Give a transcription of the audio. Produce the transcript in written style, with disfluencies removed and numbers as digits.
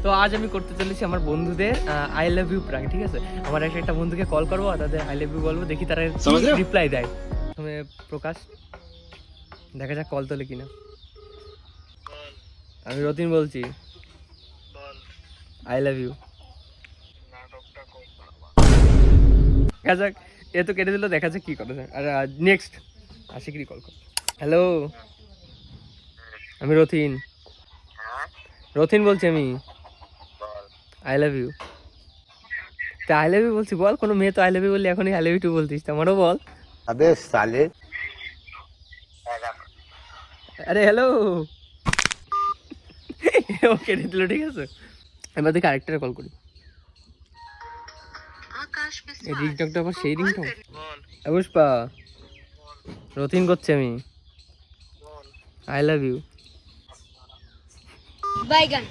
তো আজ আমি করতে চলেছি আমার বন্ধুদের আই লাভ ইউ প্রাঙ্ক, ঠিক আছে। আমার একটা বন্ধুকে কল করবো, তাদের আই লাভ ইউ বলবো, দেখি তারা রিপ্লাই দেয়। প্রথমে প্রকাশ, দেখা যাক কল তোলে কিনা। আমি রতিন বলছি, আই লাভ ইউ। দেখা যাক, এ তো কেটে দিল, দেখা যাক কি করে। আর নেক্সট আশিকরি কল কর। হ্যালো, আমি রতিন বলছি আমি। I love you. তা আই লাভ ইউ বলছি, বল। কোনো মেয়ে তো আই লাভ ইউ বললি, এখনই আই লাভ ইউ টু বলতিস, আমারও বল। अबे साले। আরে হ্যালো। ও কেটে দিল, ঠিক আছে। এবার দেখি আরেকটা কল করি। এই রিংটংটা আবার সেই রিংটং। পুষ্পা, রতিন করছি আমি। I love you. বাইগান।